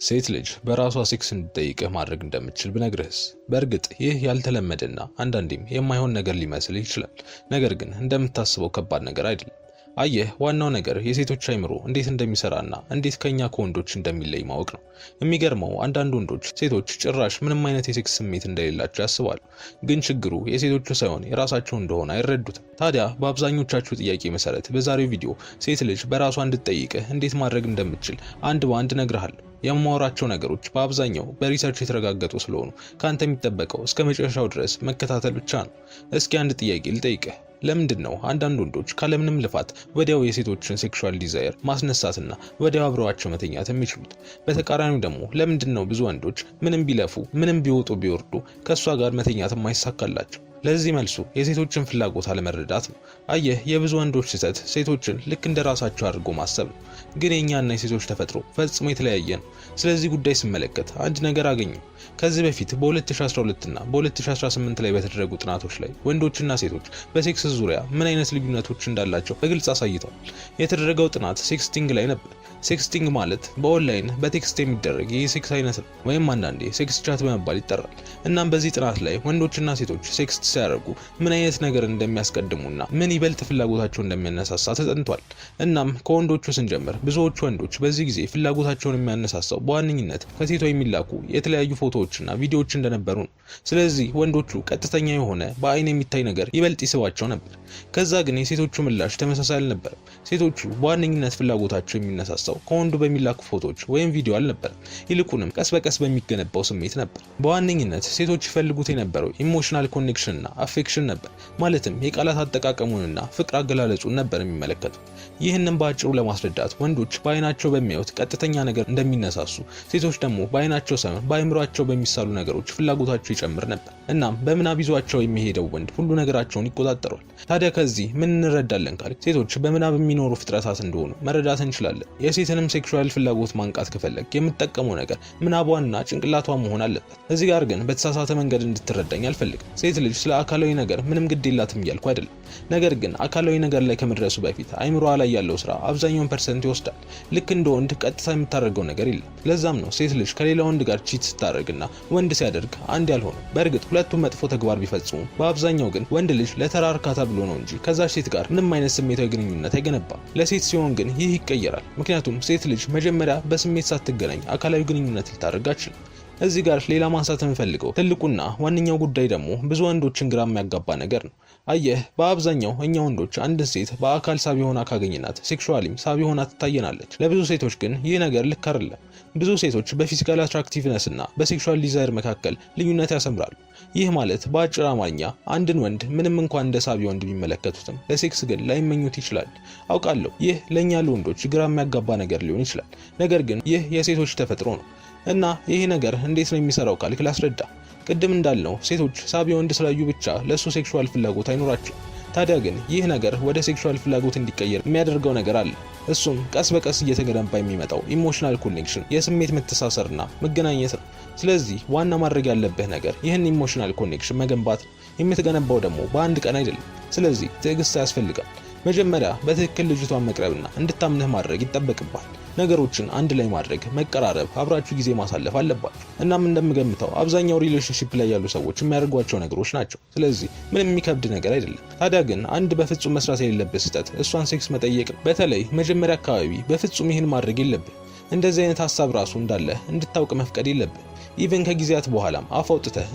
ሴት ልጅ በራሷ ሴክስ እንድትጠይቅህ ማድረግ እንደምትችል ብነግርህስ? በእርግጥ ይህ ያልተለመደና አንዳንዴም የማይሆን ነገር ሊመስል ይችላል። ነገር ግን እንደምታስበው ከባድ ነገር አይደለም። አየህ፣ ዋናው ነገር የሴቶች አይምሮ እንዴት እንደሚሰራና እንዴት ከኛ ከወንዶች እንደሚለይ ማወቅ ነው። የሚገርመው አንዳንድ ወንዶች ሴቶች ጭራሽ ምንም አይነት የሴክስ ስሜት እንደሌላቸው ያስባሉ። ግን ችግሩ የሴቶቹ ሳይሆን የራሳቸው እንደሆነ አይረዱትም። ታዲያ በአብዛኞቻችሁ ጥያቄ መሰረት በዛሬው ቪዲዮ ሴት ልጅ በራሷ እንድትጠይቅህ እንዴት ማድረግ እንደምትችል አንድ በአንድ እነግርሃለሁ። የማወራቸው ነገሮች በአብዛኛው በሪሰርች የተረጋገጡ ስለሆኑ ካንተ የሚጠበቀው እስከ መጨረሻው ድረስ መከታተል ብቻ ነው። እስኪ አንድ ጥያቄ ልጠይቅህ። ለምንድን ነው አንዳንድ ወንዶች ካለምንም ልፋት ወዲያው የሴቶችን ሴክሹዋል ዲዛየር ማስነሳትና ወዲያው አብረዋቸው መተኛት የሚችሉት? በተቃራኒው ደግሞ ለምንድን ነው ብዙ ወንዶች ምንም ቢለፉ ምንም ቢወጡ ቢወርዱ ከእሷ ጋር መተኛት የማይሳካላቸው? ለዚህ መልሱ የሴቶችን ፍላጎት አለመረዳት ነው። አየህ፣ የብዙ ወንዶች ስህተት ሴቶችን ልክ እንደ ራሳቸው አድርጎ ማሰብ ነው። ግን የኛና የሴቶች ተፈጥሮ ፈጽሞ የተለያየ ነው። ስለዚህ ጉዳይ ስመለከት አንድ ነገር አገኘሁ። ከዚህ በፊት በ2012 እና በ2018 ላይ በተደረጉ ጥናቶች ላይ ወንዶችና ሴቶች በሴክስ ዙሪያ ምን አይነት ልዩነቶች እንዳላቸው በግልጽ አሳይተዋል። የተደረገው ጥናት ሴክስቲንግ ላይ ነበር። ሴክስቲንግ ማለት በኦንላይን በቴክስት የሚደረግ የሴክስ አይነት ነው፣ ወይም አንዳንዴ ሴክስ ቻት በመባል ይጠራል። እናም በዚህ ጥናት ላይ ወንዶችና ሴቶች ሴክስ ሲያደርጉ ምን አይነት ነገር እንደሚያስቀድሙና ምን ይበልጥ ፍላጎታቸው እንደሚያነሳሳ ተጠንቷል። እናም ከወንዶቹ ስንጀምር ብዙዎቹ ወንዶች በዚህ ጊዜ ፍላጎታቸውን የሚያነሳሳው በዋነኝነት ከሴቷ የሚላኩ የተለያዩ ፎቶዎችና ቪዲዮዎች እንደነበሩ ነው። ስለዚህ ወንዶቹ ቀጥተኛ የሆነ በአይን የሚታይ ነገር ይበልጥ ይስባቸው ነበር። ከዛ ግን የሴቶቹ ምላሽ ተመሳሳይ አልነበረም። ሴቶቹ በዋነኝነት ፍላጎታቸው የሚነሳሳው ከወንዱ በሚላኩ ፎቶዎች ወይም ቪዲዮ አልነበረም። ይልቁንም ቀስ በቀስ በሚገነባው ስሜት ነበር። በዋነኝነት ሴቶች ይፈልጉት የነበረው ኢሞሽናል ኮኔክሽን እና አፌክሽን ነበር። ማለትም የቃላት አጠቃቀሙንና ፍቅር አገላለጹን ነበር የሚመለከቱት። ይህንን በአጭሩ ለማስረዳት ወንዶች በአይናቸው በሚያዩት ቀጥተኛ ነገር እንደሚነሳሱ፣ ሴቶች ደግሞ በአይናቸው ሳይሆን በአይምሯቸው በሚሳሉ ነገሮች ፍላጎታቸው ይጨምር ነበር። እናም በምናብ ይዟቸው የሚሄደው ወንድ ሁሉ ነገራቸውን ይቆጣጠሯል። ታዲያ ከዚህ ምን እንረዳለን ካል ሴቶች በምናብ የሚኖሩ ፍጥረታት እንደሆኑ መረዳት እንችላለን። የሴትንም ሴክሹዋል ፍላጎት ማንቃት ከፈለግ የምትጠቀመው ነገር ምናቧንና ጭንቅላቷ መሆን አለበት። እዚህ ጋር ግን በተሳሳተ መንገድ እንድትረዳኝ አልፈልግም። ሴት ልጅ ስለ አካላዊ ነገር ምንም ግድ የላትም እያልኩ አይደለም። ነገር ግን አካላዊ ነገር ላይ ከመድረሱ በፊት አይምሮዋ ላይ ያለው ስራ አብዛኛውን ፐርሰንት ይወስዳል። ልክ እንደ ወንድ ቀጥታ የምታደርገው ነገር የለም። ለዛም ነው ሴት ልጅ ከሌላ ወንድ ጋር ቺት ስታደርግና ወንድ ሲያደርግ አንድ ያልሆነው። በእርግጥ ሁለቱም መጥፎ ተግባር ቢፈጽሙ፣ በአብዛኛው ግን ወንድ ልጅ ለተራ እርካታ ብሎ ነው እንጂ ከዛች ሴት ጋር ምንም አይነት ስሜታዊ ግንኙነት አይገነባም። ለሴት ሲሆን ግን ይህ ይቀየራል። ምክንያቱም ሴት ልጅ መጀመሪያ በስሜት ሳትገናኝ አካላዊ ግንኙነት ልታደርግ አትችልም። እዚህ ጋር ሌላ ማንሳት የምፈልገው ትልቁና ዋነኛው ጉዳይ ደግሞ ብዙ ወንዶችን ግራ የሚያጋባ ነገር ነው። አየህ፣ በአብዛኛው እኛ ወንዶች አንድን ሴት በአካል ሳቢ ሆና ካገኘናት ሴክሹዋሊም ሳቢ ሆና ትታየናለች። ለብዙ ሴቶች ግን ይህ ነገር ልክ አይደለም። ብዙ ሴቶች በፊዚካል አትራክቲቭነስ እና በሴክሹዋል ዲዛየር መካከል ልዩነት ያሰምራሉ። ይህ ማለት በአጭር አማርኛ አንድን ወንድ ምንም እንኳን እንደ ሳቢ ወንድ ቢመለከቱትም ለሴክስ ግን ላይመኙት ይችላል። አውቃለሁ ይህ ለእኛ ለወንዶች ግራ የሚያጋባ ነገር ሊሆን ይችላል። ነገር ግን ይህ የሴቶች ተፈጥሮ ነው። እና ይሄ ነገር እንዴት ነው የሚሰራው ካልክ ላስረዳ። ቅድም እንዳልነው ሴቶች ሳቢ ወንድ ስላዩ ብቻ ለሱ ሴክሹዋል ፍላጎት አይኖራቸው። ታዲያ ግን ይህ ነገር ወደ ሴክሹዋል ፍላጎት እንዲቀየር የሚያደርገው ነገር አለ። እሱም ቀስ በቀስ እየተገነባ የሚመጣው ኢሞሽናል ኮኔክሽን፣ የስሜት መተሳሰርና መገናኘት ነው። ስለዚህ ዋና ማድረግ ያለብህ ነገር ይህን ኢሞሽናል ኮኔክሽን መገንባት ነው። የምትገነባው ደግሞ በአንድ ቀን አይደለም። ስለዚህ ትዕግስት ያስፈልጋል። መጀመሪያ በትክክል ልጅቷን መቅረብና እንድታምንህ ማድረግ ይጠበቅባል። ነገሮችን አንድ ላይ ማድረግ፣ መቀራረብ፣ አብራችሁ ጊዜ ማሳለፍ አለባችሁ። እናም እንደምገምተው አብዛኛው ሪሌሽንሺፕ ላይ ያሉ ሰዎች የሚያደርጓቸው ነገሮች ናቸው። ስለዚህ ምንም የሚከብድ ነገር አይደለም። ታዲያ ግን አንድ በፍጹም መስራት የሌለበት ስህተት እሷን ሴክስ መጠየቅ ነው። በተለይ መጀመሪያ አካባቢ በፍጹም ይህን ማድረግ የለብህ። እንደዚህ አይነት ሀሳብ ራሱ እንዳለ እንድታውቅ መፍቀድ የለብህ። ኢቨን ከጊዜያት በኋላም አፍ አውጥተህ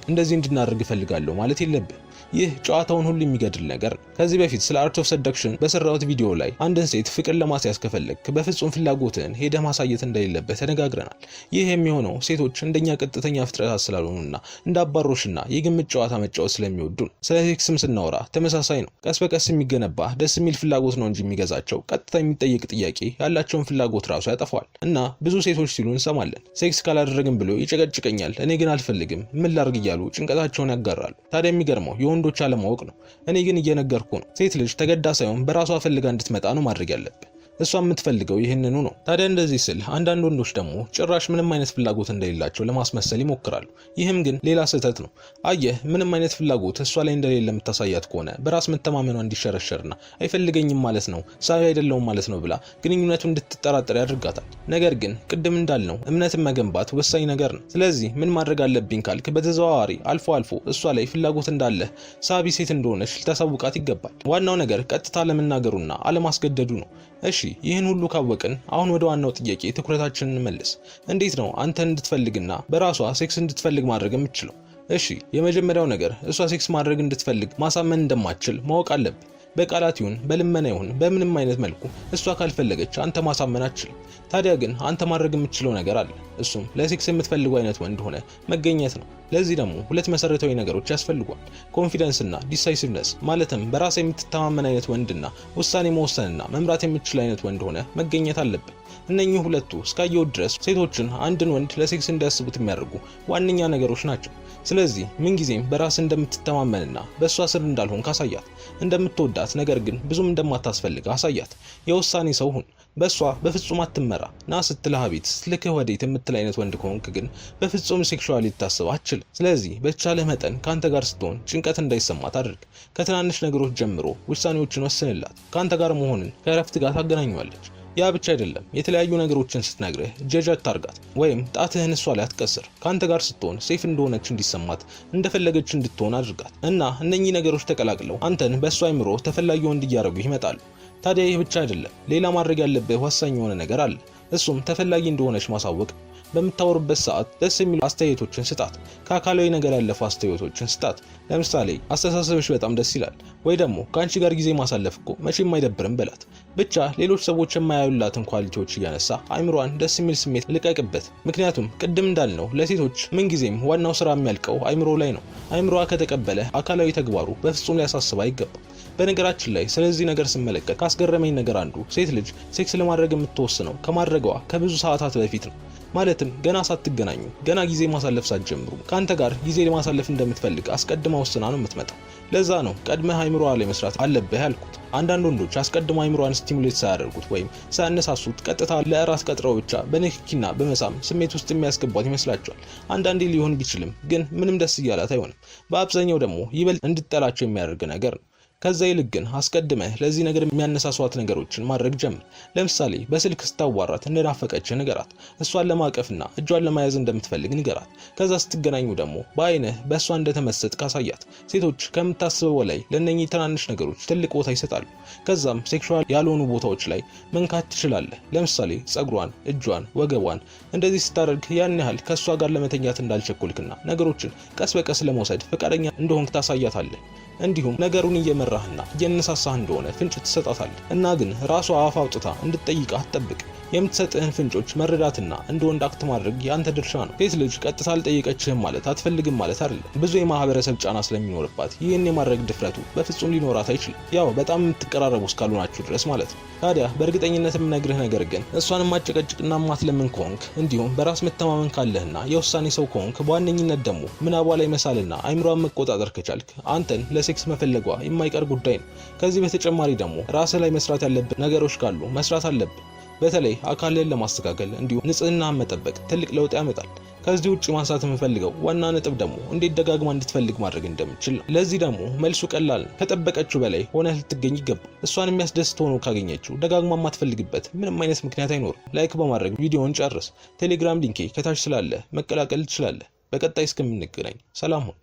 እንደዚህ እንድናደርግ እፈልጋለሁ ማለት የለብህ። ይህ ጨዋታውን ሁሉ የሚገድል ነገር ነው። ከዚህ በፊት ስለ አርት ኦፍ ሰደክሽን በሰራሁት ቪዲዮ ላይ አንድን ሴት ፍቅር ለማስያዝ ከፈለክ በፍጹም ፍላጎትን ሄደህ ማሳየት እንደሌለበት ተነጋግረናል። ይህ የሚሆነው ሴቶች እንደኛ ቀጥተኛ ፍጥረታት ስላልሆኑና እንደ አባሮሽና የግምት ጨዋታ መጫወት ስለሚወዱ ነው። ስለ ሴክስም ስናወራ ተመሳሳይ ነው። ቀስ በቀስ የሚገነባ ደስ የሚል ፍላጎት ነው እንጂ የሚገዛቸው ቀጥታ የሚጠየቅ ጥያቄ ያላቸውን ፍላጎት ራሱ ያጠፋዋል። እና ብዙ ሴቶች ሲሉ እንሰማለን፣ ሴክስ ካላደረግን ብሎ ይጨቀጭቀኛል፣ እኔ ግን አልፈልግም፣ ምን ላርግ እያሉ ጭንቀታቸውን ያጋራሉ። ታዲያ የሚገርመው ወንዶች አለማወቅ ነው። እኔ ግን እየነገርኩ ነው። ሴት ልጅ ተገዳ ሳይሆን በራሷ ፈልጋ እንድትመጣ ነው ማድረግ ያለብህ። እሷ የምትፈልገው ይህንኑ ነው። ታዲያ እንደዚህ ስል አንዳንድ ወንዶች ደግሞ ጭራሽ ምንም አይነት ፍላጎት እንደሌላቸው ለማስመሰል ይሞክራሉ። ይህም ግን ሌላ ስህተት ነው። አየህ፣ ምንም አይነት ፍላጎት እሷ ላይ እንደሌለ የምታሳያት ከሆነ በራስ መተማመኗ እንዲሸረሸርና አይፈልገኝም ማለት ነው፣ ሳቢ አይደለውም ማለት ነው ብላ ግንኙነቱን እንድትጠራጠር ያደርጋታል። ነገር ግን ቅድም እንዳልነው እምነትን መገንባት ወሳኝ ነገር ነው። ስለዚህ ምን ማድረግ አለብኝ ካልክ በተዘዋዋሪ አልፎ አልፎ እሷ ላይ ፍላጎት እንዳለ ሳቢ ሴት እንደሆነች ልታሳውቃት ይገባል። ዋናው ነገር ቀጥታ ለመናገሩና አለማስገደዱ ነው። እሺ ይህን ሁሉ ካወቅን አሁን ወደ ዋናው ጥያቄ ትኩረታችንን እንመልስ። እንዴት ነው አንተን እንድትፈልግና በራሷ ሴክስ እንድትፈልግ ማድረግ የምትችለው? እሺ የመጀመሪያው ነገር እሷ ሴክስ ማድረግ እንድትፈልግ ማሳመን እንደማትችል ማወቅ አለብህ። በቃላት ይሁን በልመና ይሁን በምንም አይነት መልኩ እሷ ካልፈለገች አንተ ማሳመን አትችልም። ታዲያ ግን አንተ ማድረግ የምትችለው ነገር አለ። እሱም ለሴክስ የምትፈልገው አይነት ወንድ ሆነ መገኘት ነው። ለዚህ ደግሞ ሁለት መሰረታዊ ነገሮች ያስፈልጓል። ኮንፊደንስ እና ዲሳይሲቭነስ፣ ማለትም በራስ የምትተማመን አይነት ወንድና ውሳኔ መወሰንና መምራት የምትችል አይነት ወንድ ሆነ መገኘት አለብን። እነኚህ ሁለቱ እስካየው ድረስ ሴቶችን አንድን ወንድ ለሴክስ እንዲያስቡት የሚያደርጉ ዋነኛ ነገሮች ናቸው። ስለዚህ ምንጊዜም በራስ እንደምትተማመንና በእሷ ስር እንዳልሆን ካሳያት፣ እንደምትወዳት ነገር ግን ብዙም እንደማታስፈልግ አሳያት። የውሳኔ ሰው ሁን። በእሷ በፍጹም አትመራ። ና ስትልህ አቤት ስትልክህ ወዴት የምትል አይነት ወንድ ከሆንክ ግን በፍጹም ሴክሹዋሊ ልታስብ አትችልም። ስለዚህ በተቻለ መጠን ከአንተ ጋር ስትሆን ጭንቀት እንዳይሰማት አድርግ። ከትናንሽ ነገሮች ጀምሮ ውሳኔዎችን ወስንላት። ከአንተ ጋር መሆንን ከእረፍት ጋር ታገናኘዋለች። ያ ብቻ አይደለም፣ የተለያዩ ነገሮችን ስትነግርህ ጀጅ አታርጋት ወይም ጣትህን እሷ ላይ አትቀስር። ካንተ ጋር ስትሆን ሴፍ እንደሆነች እንዲሰማት እንደፈለገች እንድትሆን አድርጋት እና እነኚህ ነገሮች ተቀላቅለው አንተን በእሷ አይምሮ ተፈላጊ ወንድ እያደረጉ ይመጣሉ። ታዲያ ይህ ብቻ አይደለም፣ ሌላ ማድረግ ያለብህ ወሳኝ የሆነ ነገር አለ። እሱም ተፈላጊ እንደሆነች ማሳወቅ። በምታወሩበት ሰዓት ደስ የሚሉ አስተያየቶችን ስጣት። ከአካላዊ ነገር ያለፈ አስተያየቶችን ስጣት። ለምሳሌ አስተሳሰብሽ በጣም ደስ ይላል፣ ወይ ደግሞ ከአንቺ ጋር ጊዜ ማሳለፍ እኮ መቼም አይደብርም በላት። ብቻ ሌሎች ሰዎች የማያዩላትን ኳሊቲዎች እያነሳ አይምሯን ደስ የሚል ስሜት ልቀቅበት። ምክንያቱም ቅድም እንዳልነው ለሴቶች ምንጊዜም ዋናው ስራ የሚያልቀው አይምሮ ላይ ነው። አይምሮዋ ከተቀበለ አካላዊ ተግባሩ በፍጹም ሊያሳስብ አይገባም። በነገራችን ላይ ስለዚህ ነገር ስመለከት ካስገረመኝ ነገር አንዱ ሴት ልጅ ሴክስ ለማድረግ የምትወስነው ከማድረጓ ከብዙ ሰዓታት በፊት ነው። ማለትም ገና ሳትገናኙ ገና ጊዜ ማሳለፍ ሳትጀምሩ ከአንተ ጋር ጊዜ ለማሳለፍ እንደምትፈልግ አስቀድማ ወስና ነው የምትመጣው። ለዛ ነው ቀድመህ አይምሮዋ ላይ መስራት አለብህ ያልኩት። አንዳንድ ወንዶች አስቀድሞ አይምሮዋን ስቲሙሌት ሳያደርጉት ወይም ሳያነሳሱት ቀጥታ ለእራት ቀጥረው ብቻ በንክኪና በመሳም ስሜት ውስጥ የሚያስገቧት ይመስላቸዋል። አንዳንዴ ሊሆን ቢችልም ግን ምንም ደስ እያላት አይሆንም። በአብዛኛው ደግሞ ይበልጥ እንድትጠላቸው የሚያደርግ ነገር ነው። ከዛ ይልቅ ግን አስቀድመህ ለዚህ ነገር የሚያነሳሷት ነገሮችን ማድረግ ጀምር። ለምሳሌ በስልክ ስታዋራት እንደናፈቀች ንገራት። እሷን ለማቀፍና እጇን ለመያዝ እንደምትፈልግ ንገራት። ከዛ ስትገናኙ ደግሞ በአይንህ በእሷ እንደተመሰጥ ካሳያት። ሴቶች ከምታስበው ላይ ለእነኚህ ትናንሽ ነገሮች ትልቅ ቦታ ይሰጣሉ። ከዛም ሴክሹዋል ያልሆኑ ቦታዎች ላይ መንካት ትችላለህ። ለምሳሌ ጸጉሯን፣ እጇን፣ ወገቧን። እንደዚህ ስታደርግ ያን ያህል ከእሷ ጋር ለመተኛት እንዳልቸኮልክና ነገሮችን ቀስ በቀስ ለመውሰድ ፈቃደኛ እንደሆንክ ታሳያታለህ። እንዲሁም ነገሩን እየመራህና እየነሳሳህ እንደሆነ ፍንጭ ትሰጣታለህ። እና ግን ራሷ አፍ አውጥታ እንድትጠይቅህ አትጠብቅ። የምትሰጥህን ፍንጮች መረዳትና እንደ ወንድ አክት ማድረግ ያንተ ድርሻ ነው። ሴት ልጅ ቀጥታ አልጠየቀችህም ማለት አትፈልግም ማለት አይደለም። ብዙ የማህበረሰብ ጫና ስለሚኖርባት ይህን የማድረግ ድፍረቱ በፍጹም ሊኖራት አይችልም። ያው በጣም የምትቀራረቡ እስካልሆናችሁ ድረስ ማለት ነው። ታዲያ በእርግጠኝነት የምነግርህ ነገር ግን እሷን ማጨቀጭቅና ማትለምን ከሆንክ እንዲሁም በራስ መተማመን ካለህና የውሳኔ ሰው ከሆንክ በዋነኝነት ደግሞ ምናቧ ላይ መሳልና አይምሯን መቆጣጠር ከቻልክ አንተን ለሴክስ መፈለጓ የማይቀር ጉዳይ ነው። ከዚህ በተጨማሪ ደግሞ ራስህ ላይ መስራት ያለብህ ነገሮች ካሉ መስራት አለብህ። በተለይ አካልን ለማስተካከል እንዲሁም ንጽህናን መጠበቅ ትልቅ ለውጥ ያመጣል። ከዚህ ውጪ ማንሳት የምፈልገው ዋና ነጥብ ደግሞ እንዴት ደጋግማ እንድትፈልግ ማድረግ እንደምትችል ነው። ለዚህ ደግሞ መልሱ ቀላል ነው። ከጠበቀችው በላይ ሆነህ ልትገኝ ይገባል። እሷን የሚያስደስት ሆኖ ካገኘችው ደጋግማ የማትፈልግበት ምንም አይነት ምክንያት አይኖርም። ላይክ በማድረግ ቪዲዮውን ጨርስ። ቴሌግራም ሊንኬ ከታች ስላለ መቀላቀል ትችላለህ። በቀጣይ እስከምንገናኝ ሰላም ሁን።